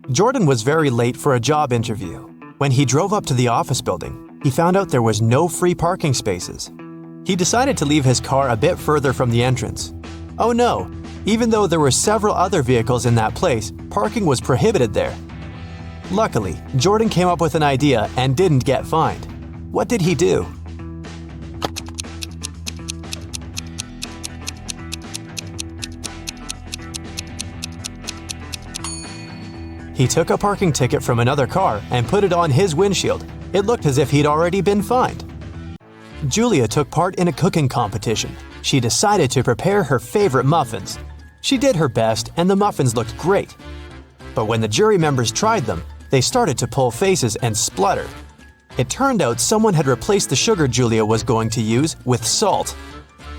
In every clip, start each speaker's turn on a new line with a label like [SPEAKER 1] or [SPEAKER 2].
[SPEAKER 1] Jordan was very late for a job interview. When he drove up to the office building, he found out there was no free parking spaces. He decided to leave his car a bit further from the entrance. Oh no! Even though there were several other vehicles in that place, parking was prohibited there. Luckily, Jordan came up with an idea and didn't get fined. What did he do? He took a parking ticket from another car and put it on his windshield. It looked as if he'd already been fined. Julia took part in a cooking competition. She decided to prepare her favorite muffins. She did her best and the muffins looked great. But when the jury members tried them, they started to pull faces and splutter. It turned out someone had replaced the sugar Julia was going to use with salt.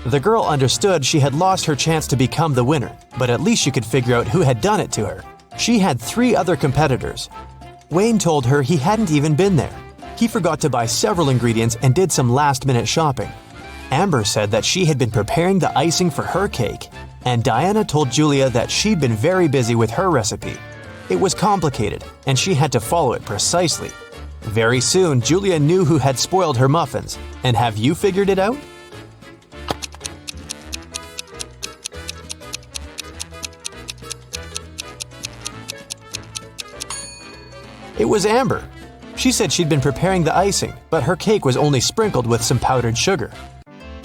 [SPEAKER 1] The girl understood she had lost her chance to become the winner, but at least she could figure out who had done it to her. She had 3 other competitors. Wayne told her he hadn't even been there. He forgot to buy several ingredients and did some last-minute shopping. Amber said that she had been preparing the icing for her cake, and Diana told Julia that she'd been very busy with her recipe. It was complicated, and she had to follow it precisely. Very soon, Julia knew who had spoiled her muffins. And have you figured it out? It was Amber. She said she'd been preparing the icing, but her cake was only sprinkled with some powdered sugar.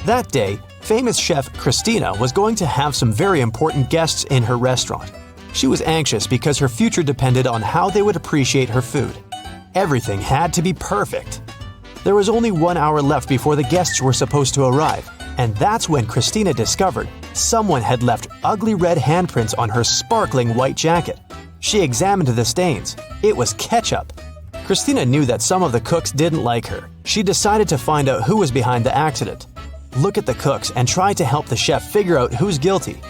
[SPEAKER 1] That day, famous chef Christina was going to have some very important guests in her restaurant. She was anxious because her future depended on how they would appreciate her food. Everything had to be perfect. There was only 1 hour left before the guests were supposed to arrive, and that's when Christina discovered someone had left ugly red handprints on her sparkling white jacket. She examined the stains. It was ketchup. Christina knew that some of the cooks didn't like her. She decided to find out who was behind the accident. Look at the cooks and try to help the chef figure out who's guilty.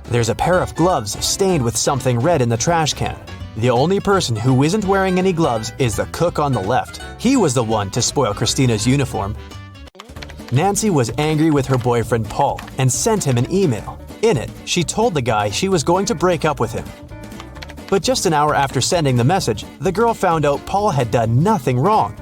[SPEAKER 1] There's a pair of gloves stained with something red in the trash can. The only person who isn't wearing any gloves is the cook on the left. He was the one to spoil Christina's uniform. Nancy was angry with her boyfriend Paul and sent him an email. In it, she told the guy she was going to break up with him. But just an hour after sending the message, the girl found out Paul had done nothing wrong.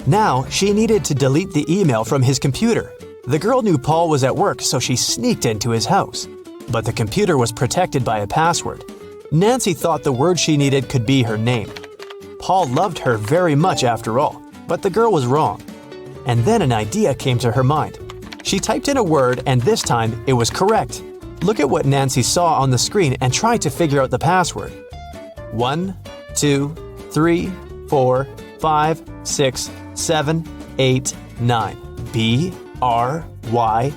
[SPEAKER 1] Now, she needed to delete the email from his computer. The girl knew Paul was at work, so she sneaked into his house. But the computer was protected by a password. Nancy thought the word she needed could be her name. Paul loved her very much after all, but the girl was wrong. And then an idea came to her mind. She typed in a word and this time it was correct. Look at what Nancy saw on the screen and try to figure out the password. 1, 2, 3, 4, 5, 6, 7, 8, 9. BRYMPNACB.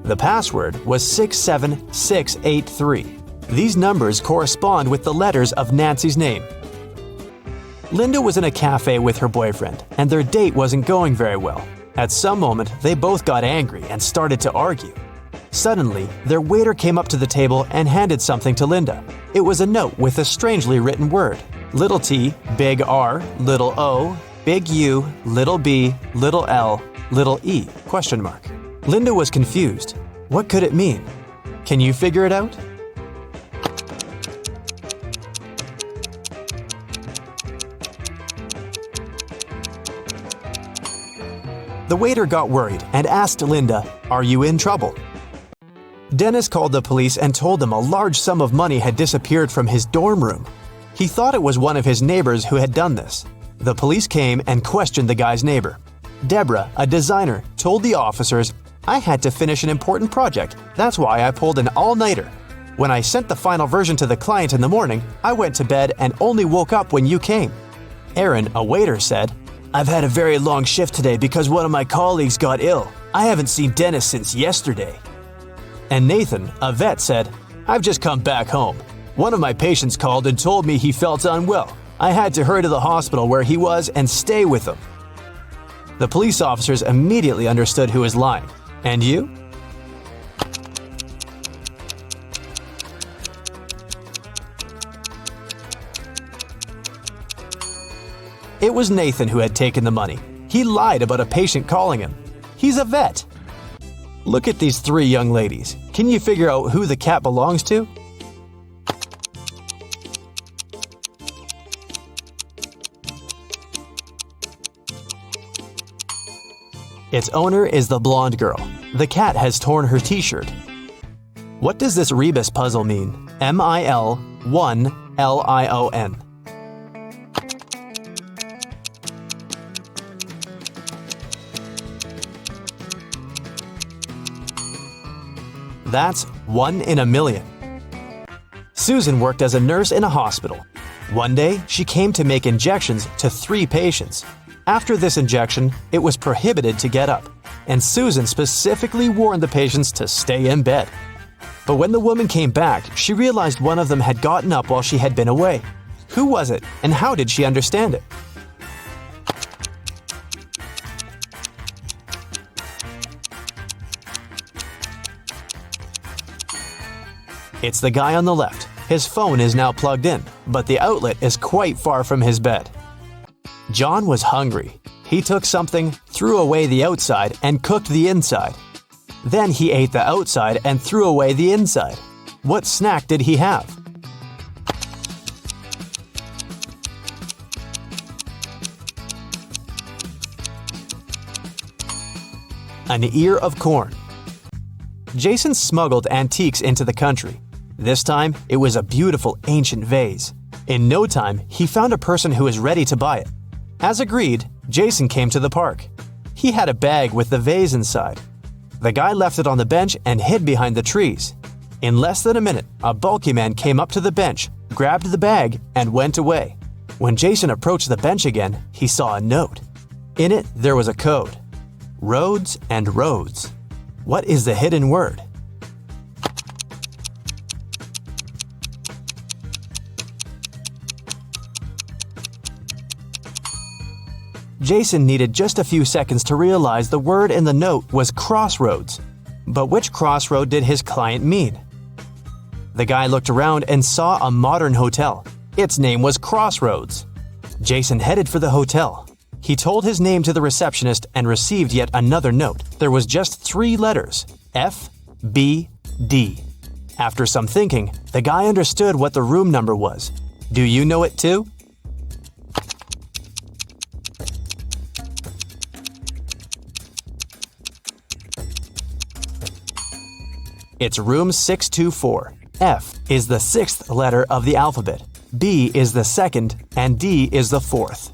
[SPEAKER 1] The password was 67683. These numbers correspond with the letters of Nancy's name. Linda was in a cafe with her boyfriend, and their date wasn't going very well. At some moment, they both got angry and started to argue. Suddenly, their waiter came up to the table and handed something to Linda. It was a note with a strangely written word. Little t, big R, little O, big U, little b, little L, little e, question mark. Linda was confused. What could it mean? Can you figure it out? The waiter got worried and asked Linda, "Are you in trouble?" Dennis called the police and told them a large sum of money had disappeared from his dorm room. He thought it was one of his neighbors who had done this. The police came and questioned the guy's neighbor. Deborah, a designer, told the officers, "I had to finish an important project. That's why I pulled an all-nighter. When I sent the final version to the client in the morning, I went to bed and only woke up when you came." Aaron, a waiter, said, "I've had a very long shift today because one of my colleagues got ill. I haven't seen Dennis since yesterday." And Nathan, a vet, said, "I've just come back home. One of my patients called and told me he felt unwell. I had to hurry to the hospital where he was and stay with him." The police officers immediately understood who was lying. And you? It was Nathan who had taken the money. He lied about a patient calling him. He's a vet. Look at these three young ladies. Can you figure out who the cat belongs to? Its owner is the blonde girl. The cat has torn her t-shirt. What does this rebus puzzle mean? MIL1LION. That's 1 in a million. Susan worked as a nurse in a hospital. One day, she came to make injections to 3 patients. After this injection, it was prohibited to get up, and Susan specifically warned the patients to stay in bed. But when the woman came back, she realized one of them had gotten up while she had been away. Who was it, and how did she understand it? It's the guy on the left. His phone is now plugged in, but the outlet is quite far from his bed. John was hungry. He took something, threw away the outside, and cooked the inside. Then he ate the outside and threw away the inside. What snack did he have? An ear of corn. Jason smuggled antiques into the country. This time, it was a beautiful ancient vase. In no time, he found a person who was ready to buy it. As agreed, Jason came to the park. He had a bag with the vase inside. The guy left it on the bench and hid behind the trees. In less than a minute, a bulky man came up to the bench, grabbed the bag, and went away. When Jason approached the bench again, he saw a note. In it, there was a code. Roads and roads. What is the hidden word? Jason needed just a few seconds to realize the word in the note was crossroads. But which crossroad did his client mean? The guy looked around and saw a modern hotel. Its name was Crossroads. Jason headed for the hotel. He told his name to the receptionist and received yet another note. There was just 3 letters, F, B, D. After some thinking, the guy understood what the room number was. Do you know it too? It's room 624. F is the 6th letter of the alphabet, B is the 2nd, and D is the 4th.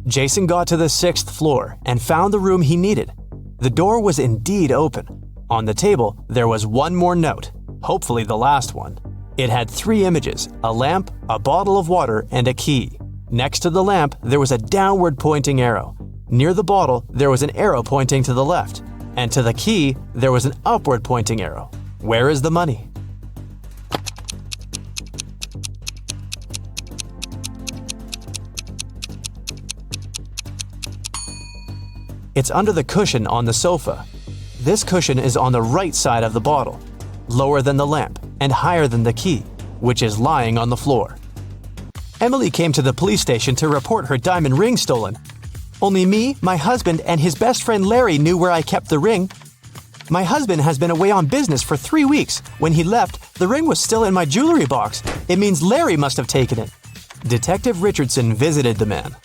[SPEAKER 1] Jason got to the 6th floor and found the room he needed. The door was indeed open. On the table, there was one more note, hopefully the last one. It had 3 images, a lamp, a bottle of water, and a key. Next to the lamp, there was a downward pointing arrow. Near the bottle, there was an arrow pointing to the left. And to the key, there was an upward pointing arrow. Where is the money? It's under the cushion on the sofa. This cushion is on the right side of the bottle, lower than the lamp and higher than the key, which is lying on the floor. Emily came to the police station to report her diamond ring stolen. Only me, my husband, and his best friend Larry knew where I kept the ring. My husband has been away on business for 3 weeks. When he left, the ring was still in my jewelry box. It means Larry must have taken it. Detective Richardson visited the man.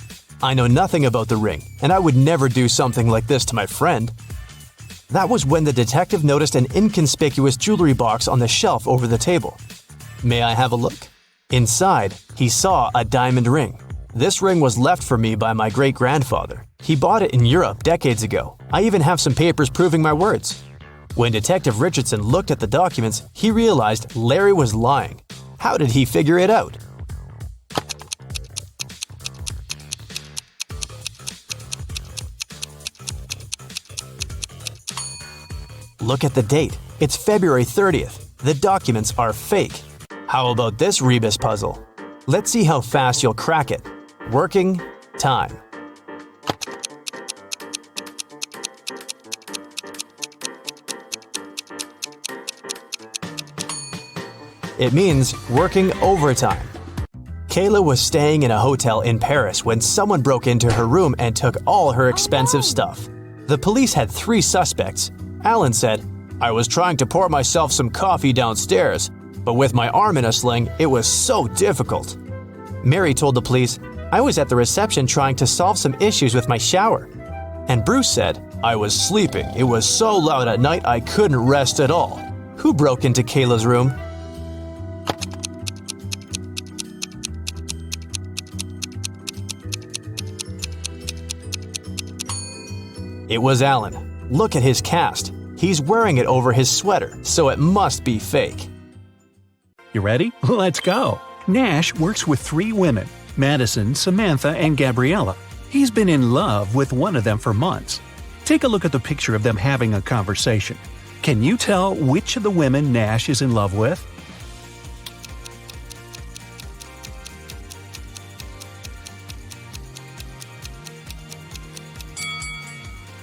[SPEAKER 1] I know nothing about the ring, and I would never do something like this to my friend. That was when the detective noticed an inconspicuous jewelry box on the shelf over the table. May I have a look? Inside, he saw a diamond ring. This ring was left for me by my great-grandfather. He bought it in Europe decades ago. I even have some papers proving my words. When Detective Richardson looked at the documents, he realized Larry was lying. How did he figure it out? Look at the date. It's February 30th. The documents are fake. How about this rebus puzzle? Let's see how fast you'll crack it. Working time. It means working overtime. Kayla was staying in a hotel in Paris when someone broke into her room and took all her expensive stuff. The police had 3 suspects. Alan said, "I was trying to pour myself some coffee downstairs, but with my arm in a sling, it was so difficult." Mary told the police, "I was at the reception trying to solve some issues with my shower." And Bruce said, "I was sleeping. It was so loud at night I couldn't rest at all." Who broke into Kayla's room? It was Alan. Look at his cast. He's wearing it over his sweater, so it must be fake.
[SPEAKER 2] You ready? Let's go. Nash works with 3 women, Madison, Samantha, and Gabriella. He's been in love with one of them for months. Take a look at the picture of them having a conversation. Can you tell which of the women Nash is in love with?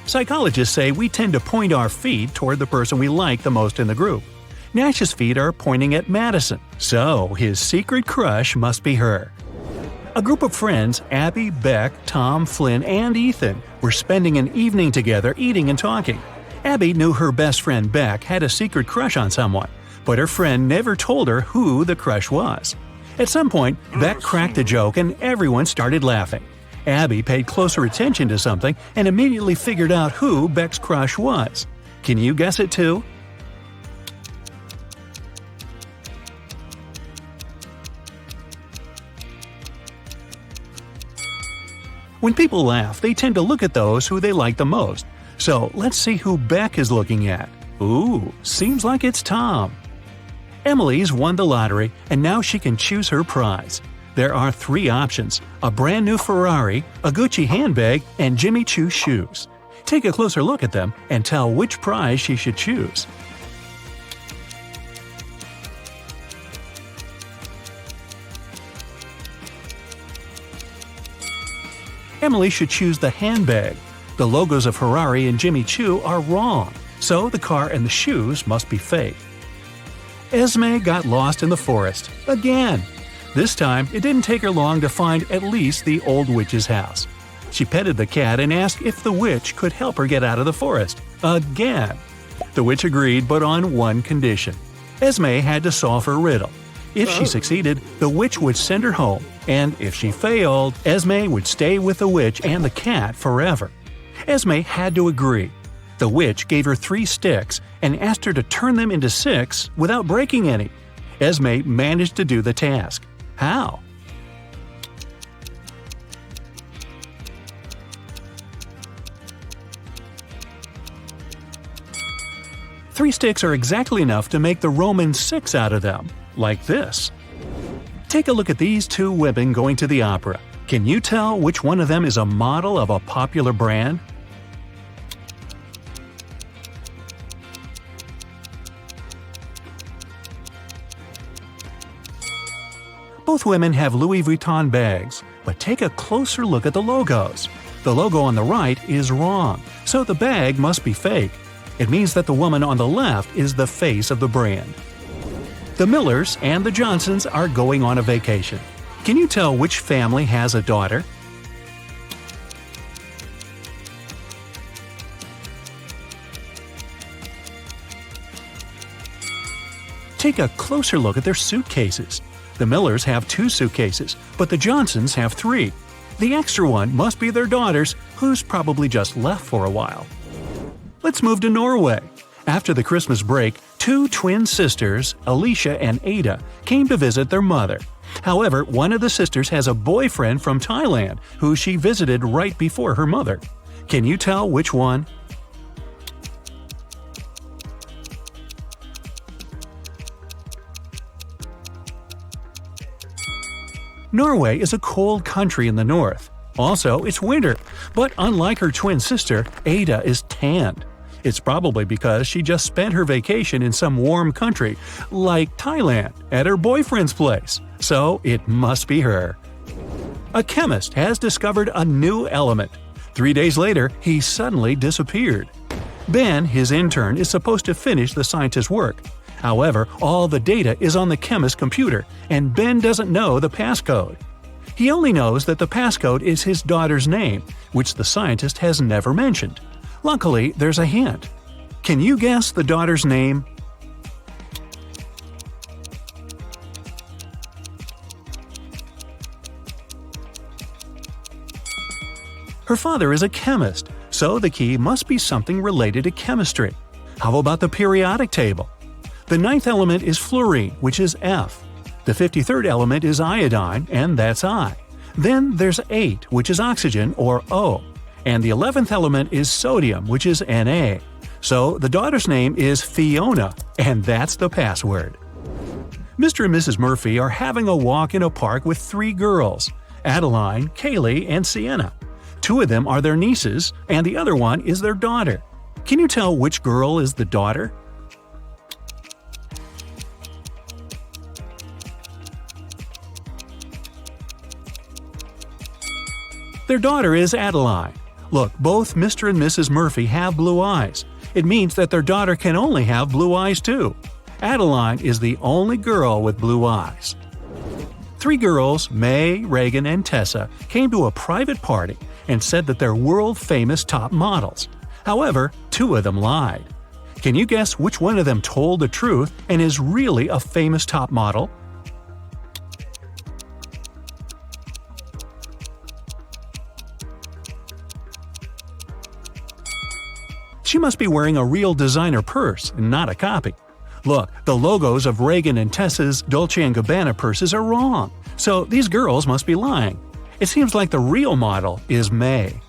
[SPEAKER 2] Psychologists say we tend to point our feet toward the person we like the most in the group. Nash's feet are pointing at Madison, so his secret crush must be her. A group of friends, Abby, Beck, Tom, Flynn, and Ethan, were spending an evening together eating and talking. Abby knew her best friend Beck had a secret crush on someone, but her friend never told her who the crush was. At some point, Beck cracked a joke and everyone started laughing. Abby paid closer attention to something and immediately figured out who Beck's crush was. Can you guess it too? When people laugh, they tend to look at those who they like the most. So let's see who Beck is looking at. Ooh, seems like it's Tom. Emily's won the lottery and now she can choose her prize. There are 3 options: a brand new Ferrari, a Gucci handbag, and Jimmy Choo shoes. Take a closer look at them and tell which prize she should choose. Emily should choose the handbag. The logos of Ferrari and Jimmy Choo are wrong, so the car and the shoes must be fake. Esme got lost in the forest again. This time, it didn't take her long to find at least the old witch's house. She petted the cat and asked if the witch could help her get out of the forest. Again. The witch agreed, but on one condition. Esme had to solve her riddle. If she succeeded, the witch would send her home, and if she failed, Esme would stay with the witch and the cat forever. Esme had to agree. The witch gave her 3 sticks and asked her to turn them into 6 without breaking any. Esme managed to do the task. How? Three sticks are exactly enough to make the Roman 6 out of them, like this. Take a look at these 2 women going to the opera. Can you tell which one of them is a model of a popular brand? Both women have Louis Vuitton bags, but take a closer look at the logos. The logo on the right is wrong, so the bag must be fake. It means that the woman on the left is the face of the brand. The Millers and the Johnsons are going on a vacation. Can you tell which family has a daughter? Take a closer look at their suitcases. The Millers have 2 suitcases, but the Johnsons have 3. The extra one must be their daughter's, who's probably just left for a while. Let's move to Norway. After the Christmas break, 2 twin sisters, Alicia and Ada, came to visit their mother. However, one of the sisters has a boyfriend from Thailand who she visited right before her mother. Can you tell which one? Norway is a cold country in the north. Also, it's winter, but unlike her twin sister, Ada is tanned. It's probably because she just spent her vacation in some warm country, like Thailand, at her boyfriend's place. So it must be her. A chemist has discovered a new element. 3 days later, he suddenly disappeared. Ben, his intern, is supposed to finish the scientist's work. However, all the data is on the chemist's computer, and Ben doesn't know the passcode. He only knows that the passcode is his daughter's name, which the scientist has never mentioned. Luckily, there's a hint. Can you guess the daughter's name? Her father is a chemist, so the key must be something related to chemistry. How about the periodic table? The ninth element is fluorine, which is F. The 53rd element is iodine, and that's I. Then there's 8, which is oxygen, or O. And the 11th element is sodium, which is Na. So the daughter's name is Fiona, and that's the password. Mr. and Mrs. Murphy are having a walk in a park with 3 girls: Adeline, Kaylee, and Sienna. 2 of them are their nieces, and the other one is their daughter. Can you tell which girl is the daughter? Their daughter is Adeline. Look, both Mr. and Mrs. Murphy have blue eyes. It means that their daughter can only have blue eyes too. Adeline is the only girl with blue eyes. 3 girls, May, Reagan, and Tessa, came to a private party and said that they're world-famous top models. However, 2 of them lied. Can you guess which one of them told the truth and is really a famous top model? She must be wearing a real designer purse, not a copy. Look, the logos of Reagan and Tessa's Dolce & Gabbana purses are wrong, so these girls must be lying. It seems like the real model is May.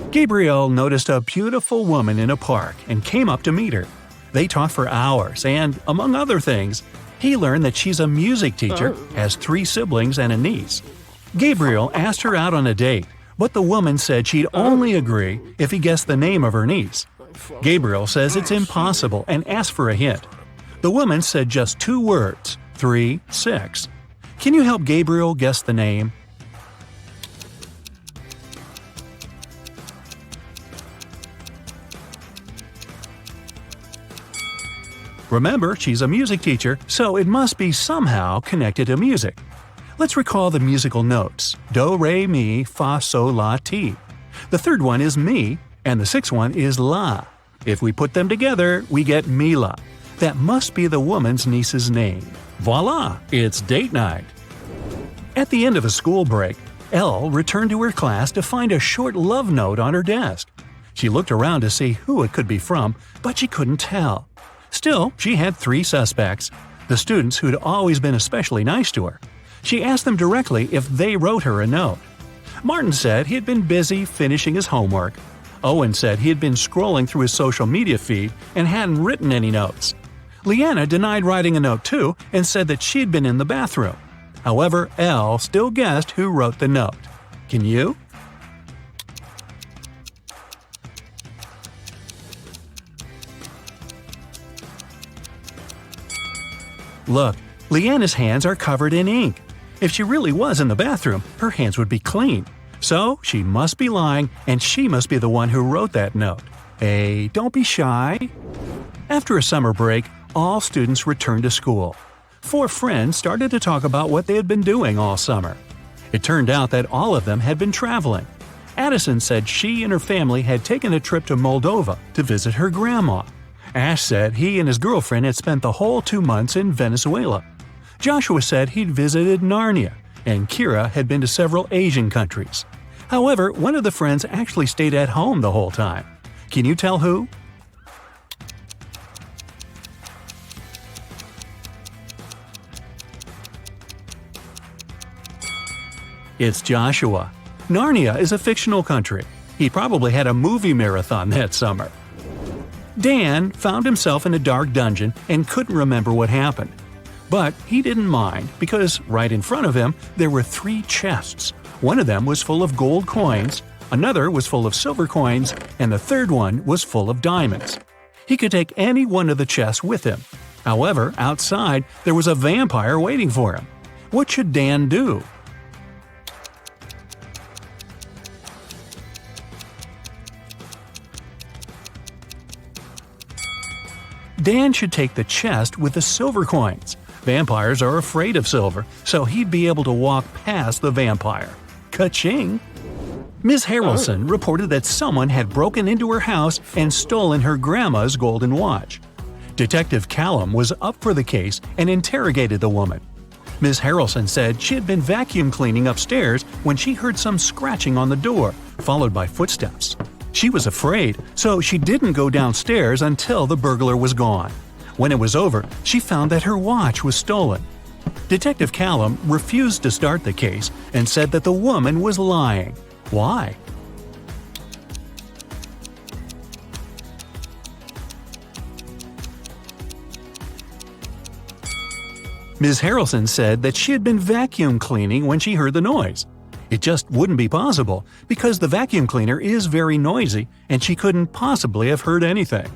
[SPEAKER 2] Gabriel noticed a beautiful woman in a park and came up to meet her. They talked for hours and, among other things, he learned that she's a music teacher, has 3 siblings and a niece. Gabriel asked her out on a date, but the woman said she'd only agree if he guessed the name of her niece. Gabriel says it's impossible and asked for a hint. The woman said just 2 words, 3, 6. Can you help Gabriel guess the name? Remember, she's a music teacher, so it must be somehow connected to music. Let's recall the musical notes: do, re, mi, fa, sol, la, ti. The 3rd one is mi, and the 6th one is la. If we put them together, we get Mila. That must be the woman's niece's name. Voila! It's date night. At the end of a school break, Elle returned to her class to find a short love note on her desk. She looked around to see who it could be from, but she couldn't tell. Still, she had 3 suspects: the students who'd always been especially nice to her. She asked them directly if they wrote her a note. Martin said he had been busy finishing his homework. Owen said he had been scrolling through his social media feed and hadn't written any notes. Leanna denied writing a note too and said that she'd been in the bathroom. However, Elle still guessed who wrote the note. Can you? Look, Leanna's hands are covered in ink. If she really was in the bathroom, her hands would be clean. So she must be lying, and she must be the one who wrote that note. Hey, don't be shy. After a summer break, all students returned to school. 4 friends started to talk about what they had been doing all summer. It turned out that all of them had been traveling. Addison said she and her family had taken a trip to Moldova to visit her grandma. Ash said he and his girlfriend had spent the whole 2 months in Venezuela. Joshua said he'd visited Narnia, and Kira had been to several Asian countries. However, one of the friends actually stayed at home the whole time. Can you tell who? It's Joshua. Narnia is a fictional country. He probably had a movie marathon that summer. Dan found himself in a dark dungeon and couldn't remember what happened. But he didn't mind because right in front of him there were 3 chests. One of them was full of gold coins, another was full of silver coins, and the 3rd one was full of diamonds. He could take any one of the chests with him. However, outside there was a vampire waiting for him. What should Dan do? Dan should take the chest with the silver coins. Vampires are afraid of silver, so he'd be able to walk past the vampire. Ka-ching! Ms. Harrelson reported that someone had broken into her house and stolen her grandma's golden watch. Detective Callum was up for the case and interrogated the woman. Ms. Harrelson said she had been vacuum cleaning upstairs when she heard some scratching on the door, followed by footsteps. She was afraid, so she didn't go downstairs until the burglar was gone. When it was over, she found that her watch was stolen. Detective Callum refused to start the case and said that the woman was lying. Why? Ms. Harrelson said that she had been vacuum cleaning when she heard the noise. It just wouldn't be possible because the vacuum cleaner is very noisy and she couldn't possibly have heard anything.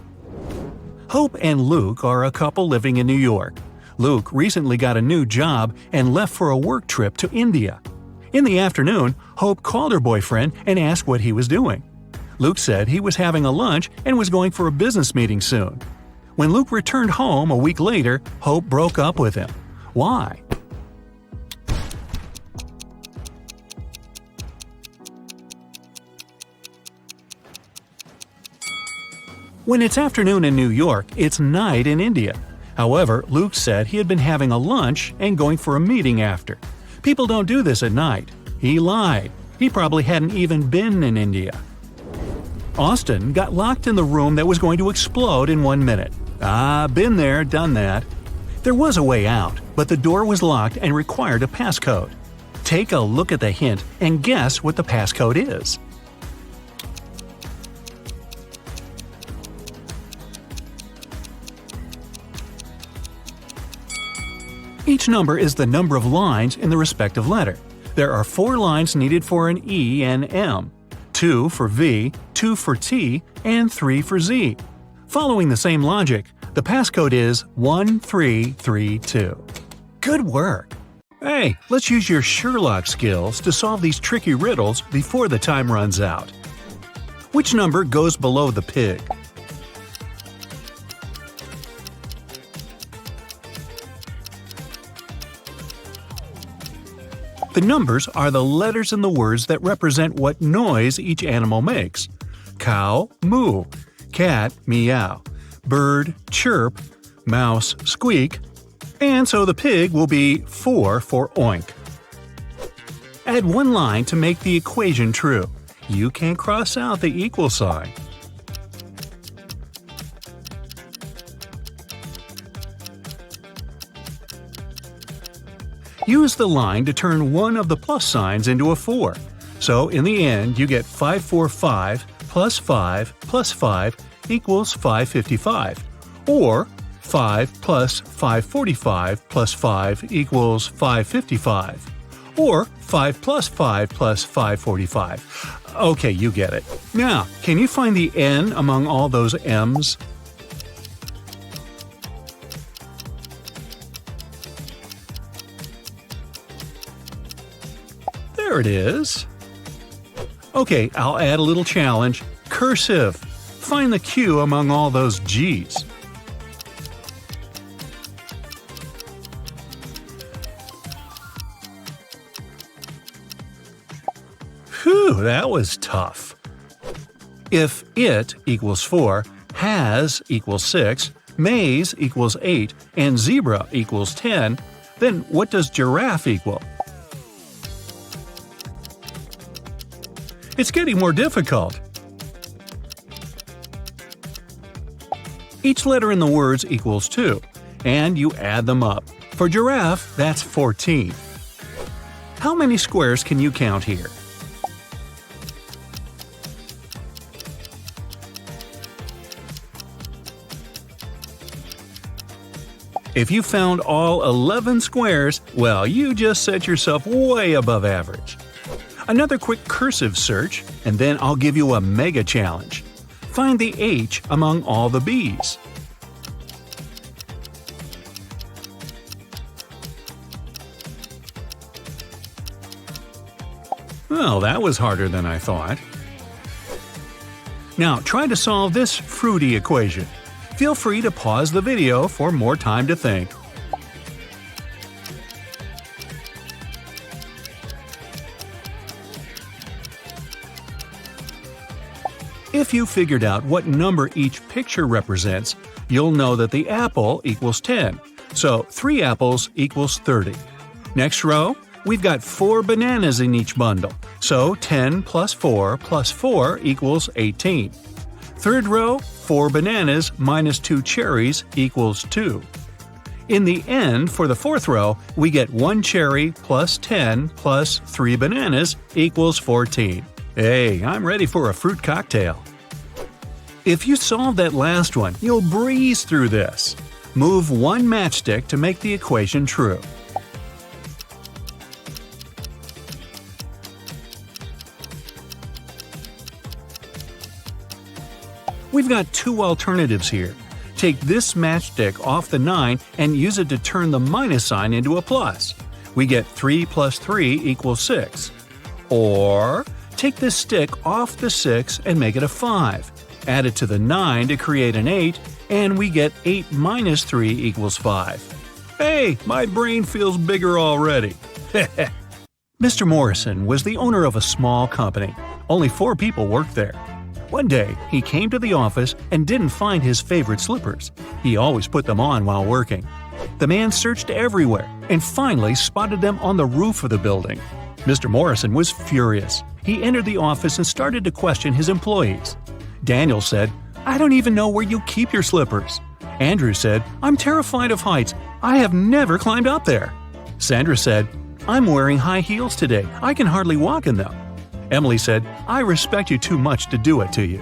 [SPEAKER 2] Hope and Luke are a couple living in New York. Luke recently got a new job and left for a work trip to India. In the afternoon, Hope called her boyfriend and asked what he was doing. Luke said he was having a lunch and was going for a business meeting soon. When Luke returned home a week later, Hope broke up with him. Why? When it's afternoon in New York, it's night in India. However, Luke said he had been having a lunch and going for a meeting after. People don't do this at night. He lied. He probably hadn't even been in India. Austin got locked in the room that was going to explode in 1 minute. Been there, done that. There was a way out, but the door was locked and required a passcode. Take a look at the hint and guess what the passcode is. Each number is the number of lines in the respective letter. There are 4 lines needed for an E and M, 2 for V, 2 for T, and 3 for Z. Following the same logic, the passcode is 1332. Good work! Hey, let's use your Sherlock skills to solve these tricky riddles before the time runs out. Which number goes below the pig? The numbers are the letters in the words that represent what noise each animal makes. Cow, moo. Cat, meow. Bird, chirp. Mouse, squeak. And so the pig will be 4 for oink. Add 1 line to make the equation true. You can cross out the equal sign. Use the line to turn one of the plus signs into a 4. So in the end, you get 545 plus 5 equals 555. Or 5 plus 545 plus 5 equals 555. Or 5 plus 5 plus 545. Okay, you get it. Now, can you find the N among all those M's? There it is. Okay, I'll add a little challenge. Cursive. Find the Q among all those G's. Whew, that was tough. If it equals 4, has equals 6, maze equals 8, and zebra equals 10, then what does giraffe equal? It's getting more difficult. Each letter in the words equals 2, and you add them up. For giraffe, that's 14. How many squares can you count here? If you found all 11 squares, well, you just set yourself way above average. Another quick cursive search, and then I'll give you a mega challenge. Find the H among all the B's. Well, that was harder than I thought. Now, try to solve this fruity equation. Feel free to pause the video for more time to think. If you figured out what number each picture represents, you'll know that the apple equals 10, so 3 apples equals 30. Next row, we've got 4 bananas in each bundle, so 10 plus 4 equals 18. Third row, 4 bananas minus 2 cherries equals 2. In the end, for the fourth row, we get 1 cherry plus 10 plus 3 bananas equals 14. Hey, I'm ready for a fruit cocktail. If you solve that last one, you'll breeze through this. Move 1 matchstick to make the equation true. We've got 2 alternatives here. Take this matchstick off the 9 and use it to turn the minus sign into a plus. We get 3 plus 3 equals 6. Or take this stick off the 6 and make it a 5. Add it to the 9 to create an 8, and we get 8 minus 3 equals 5. Hey, my brain feels bigger already. Mr. Morrison was the owner of a small company. Only 4 people worked there. One day, he came to the office and didn't find his favorite slippers. He always put them on while working. The man searched everywhere and finally spotted them on the roof of the building. Mr. Morrison was furious. He entered the office and started to question his employees. Daniel said, "I don't even know where you keep your slippers." Andrew said, "I'm terrified of heights. I have never climbed up there." Sandra said, "I'm wearing high heels today. I can hardly walk in them." Emily said, "I respect you too much to do it to you."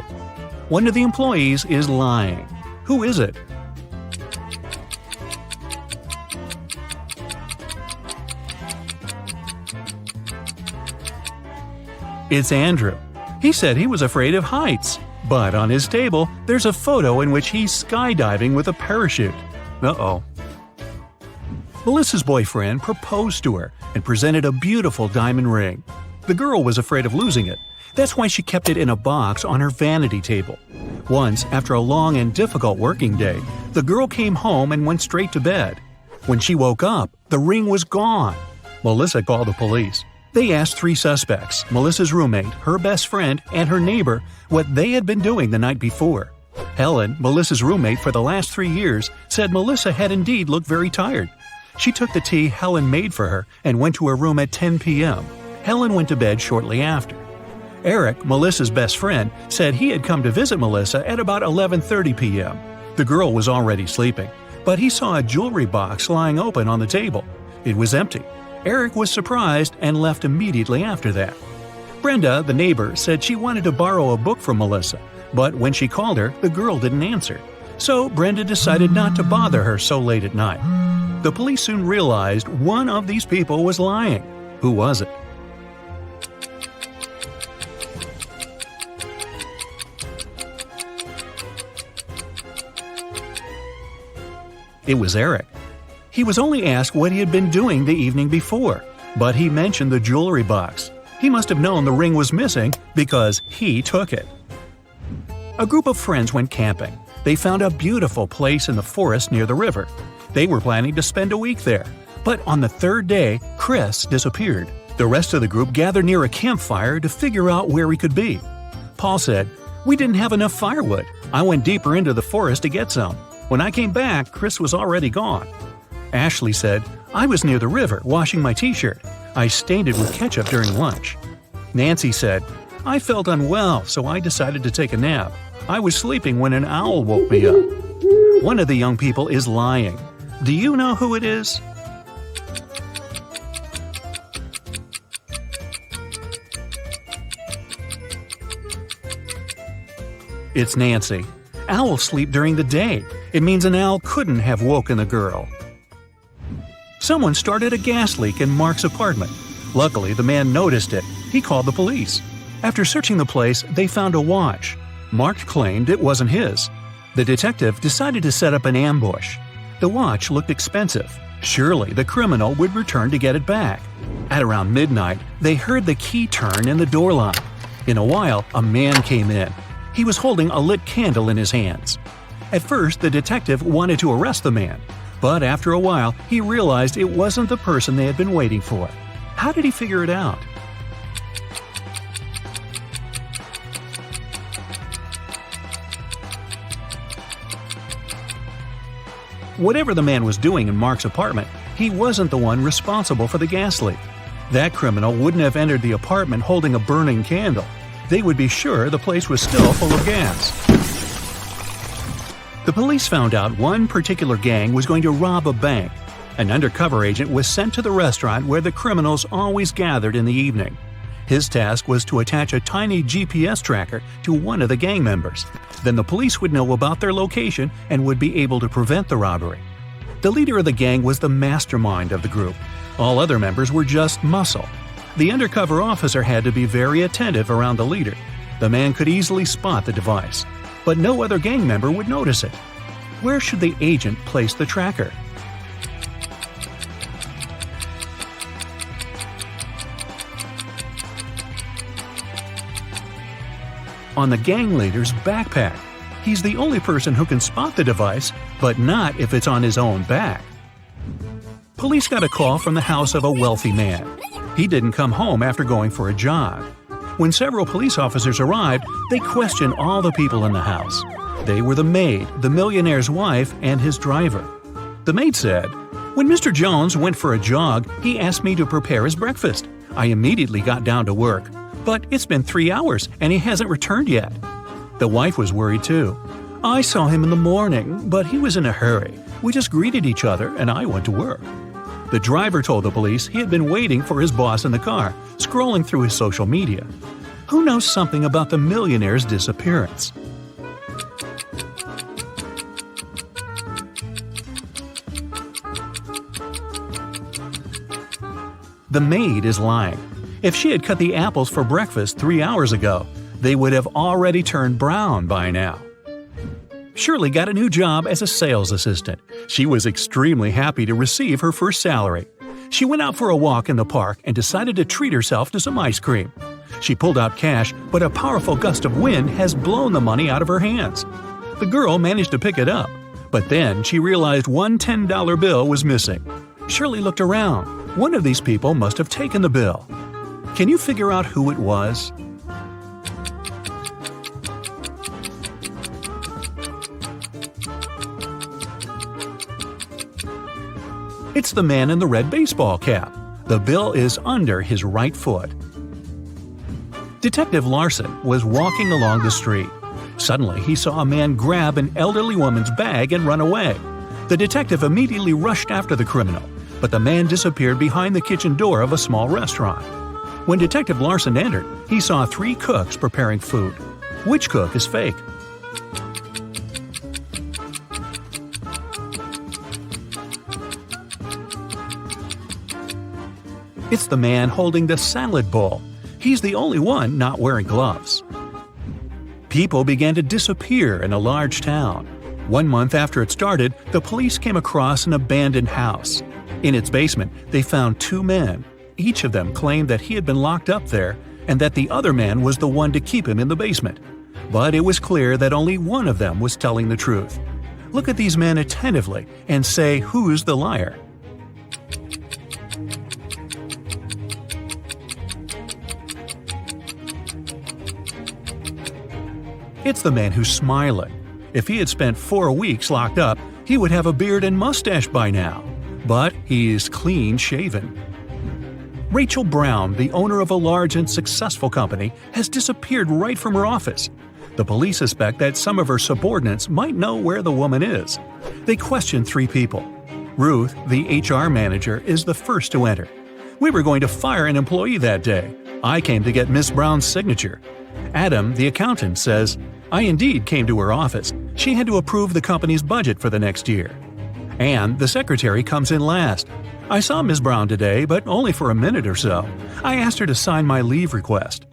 [SPEAKER 2] One of the employees is lying. Who is it? It's Andrew. He said he was afraid of heights. But on his table, there's a photo in which he's skydiving with a parachute. Uh-oh. Melissa's boyfriend proposed to her and presented a beautiful diamond ring. The girl was afraid of losing it. That's why she kept it in a box on her vanity table. Once, after a long and difficult working day, the girl came home and went straight to bed. When she woke up, the ring was gone. Melissa called the police. They asked 3 suspects, Melissa's roommate, her best friend, and her neighbor, what they had been doing the night before. Helen, Melissa's roommate for the last 3 years, said Melissa had indeed looked very tired. She took the tea Helen made for her and went to her room at 10 p.m. Helen went to bed shortly after. Eric, Melissa's best friend, said he had come to visit Melissa at about 11:30 p.m. The girl was already sleeping, but he saw a jewelry box lying open on the table. It was empty. Eric was surprised and left immediately after that. Brenda, the neighbor, said she wanted to borrow a book from Melissa, but when she called her, the girl didn't answer. So Brenda decided not to bother her so late at night. The police soon realized one of these people was lying. Who was it? It was Eric. He was only asked what he had been doing the evening before, but he mentioned the jewelry box. He must have known the ring was missing because he took it. A group of friends went camping. They found a beautiful place in the forest near the river. They were planning to spend a week there, but on the 3rd day, Chris disappeared. The rest of the group gathered near a campfire to figure out where he could be. Paul said, "We didn't have enough firewood. I went deeper into the forest to get some. When I came back, Chris was already gone." Ashley said, "I was near the river washing my t-shirt. I stained it with ketchup during lunch." Nancy said, "I felt unwell, so I decided to take a nap. I was sleeping when an owl woke me up." One of the young people is lying. Do you know who it is? It's Nancy. Owls sleep during the day. It means an owl couldn't have woken the girl. Someone started a gas leak in Mark's apartment. Luckily, the man noticed it. He called the police. After searching the place, they found a watch. Mark claimed it wasn't his. The detective decided to set up an ambush. The watch looked expensive. Surely the criminal would return to get it back. At around midnight, they heard the key turn in the door lock. In a while, a man came in. He was holding a lit candle in his hands. At first, the detective wanted to arrest the man, but after a while, he realized it wasn't the person they had been waiting for. How did he figure it out? Whatever the man was doing in Mark's apartment, he wasn't the one responsible for the gas leak. That criminal wouldn't have entered the apartment holding a burning candle. They would be sure the place was still full of gas. The police found out one particular gang was going to rob a bank. An undercover agent was sent to the restaurant where the criminals always gathered in the evening. His task was to attach a tiny GPS tracker to one of the gang members. Then the police would know about their location and would be able to prevent the robbery. The leader of the gang was the mastermind of the group. All other members were just muscle. The undercover officer had to be very attentive around the leader. The man could easily spot the device, but no other gang member would notice it. Where should the agent place the tracker? On the gang leader's backpack. He's the only person who can spot the device, but not if it's on his own back. Police got a call from the house of a wealthy man. He didn't come home after going for a jog. When several police officers arrived, they questioned all the people in the house. They were the maid, the millionaire's wife, and his driver. The maid said, "When Mr. Jones went for a jog, he asked me to prepare his breakfast. I immediately got down to work. But it's been 3 hours, and he hasn't returned yet." The wife was worried too. "I saw him in the morning, but he was in a hurry. We just greeted each other, and I went to work." The driver told the police he had been waiting for his boss in the car, scrolling through his social media. Who knows something about the millionaire's disappearance? The maid is lying. If she had cut the apples for breakfast 3 hours ago, they would have already turned brown by now. Shirley got a new job as a sales assistant. She was extremely happy to receive her first salary. She went out for a walk in the park and decided to treat herself to some ice cream. She pulled out cash, but a powerful gust of wind has blown the money out of her hands. The girl managed to pick it up, but then she realized one $10 bill was missing. Shirley looked around. One of these people must have taken the bill. Can you figure out who it was? It's the man in the red baseball cap. The bill is under his right foot. Detective Larson was walking along the street. Suddenly, he saw a man grab an elderly woman's bag and run away. The detective immediately rushed after the criminal, but the man disappeared behind the kitchen door of a small restaurant. When Detective Larson entered, he saw 3 cooks preparing food. Which cook is fake? It's the man holding the salad bowl. He's the only one not wearing gloves. People began to disappear in a large town. 1 month after it started, the police came across an abandoned house. In its basement, they found 2 men. Each of them claimed that he had been locked up there and that the other man was the one to keep him in the basement. But it was clear that only one of them was telling the truth. Look at these men attentively and say who's the liar. It's the man who's smiling. If he had spent 4 weeks locked up, he would have a beard and mustache by now. But he is clean-shaven. Rachel Brown, the owner of a large and successful company, has disappeared right from her office. The police suspect that some of her subordinates might know where the woman is. They question 3 people. Ruth, the HR manager, is the first to enter. "We were going to fire an employee that day. I came to get Miss Brown's signature." Adam, the accountant, says, "I indeed came to her office. She had to approve the company's budget for the next year." Anne, the secretary, comes in last. "I saw Miss Brown today, but only for a minute or so. I asked her to sign my leave request."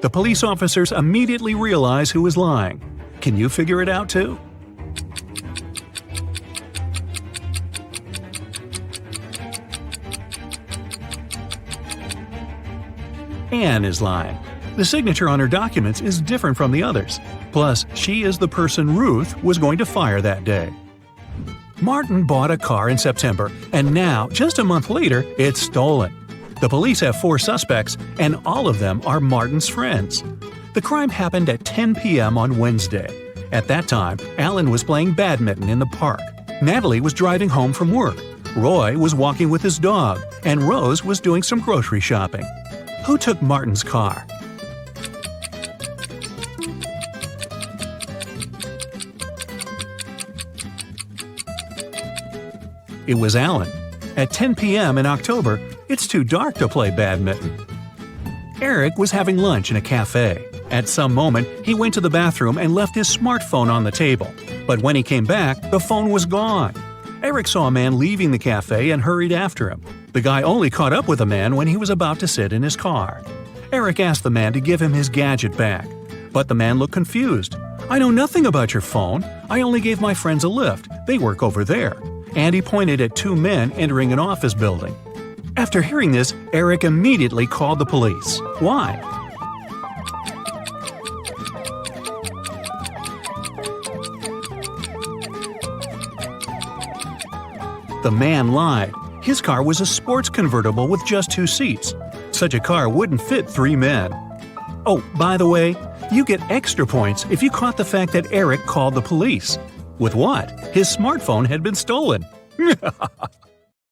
[SPEAKER 2] The police officers immediately realize who is lying. Can you figure it out too? Anne is lying. The signature on her documents is different from the others. Plus, she is the person Ruth was going to fire that day. Martin bought a car in September, and now, just a month later, it's stolen. The police have 4 suspects, and all of them are Martin's friends. The crime happened at 10 p.m. on Wednesday. At that time, Alan was playing badminton in the park. Natalie was driving home from work. Roy was walking with his dog, and Rose was doing some grocery shopping. Who took Martin's car? It was Alan. At 10 p.m. in October, it's too dark to play badminton. Eric was having lunch in a cafe. At some moment, he went to the bathroom and left his smartphone on the table. But when he came back, the phone was gone. Eric saw a man leaving the cafe and hurried after him. The guy only caught up with the man when he was about to sit in his car. Eric asked the man to give him his gadget back. But the man looked confused. "I know nothing about your phone. I only gave my friends a lift. They work over there." And he pointed at 2 men entering an office building. After hearing this, Eric immediately called the police. Why? The man lied. His car was a sports convertible with just 2 seats. Such a car wouldn't fit 3 men. Oh, by the way, you get extra points if you caught the fact that Eric called the police. With what? His smartphone had been stolen.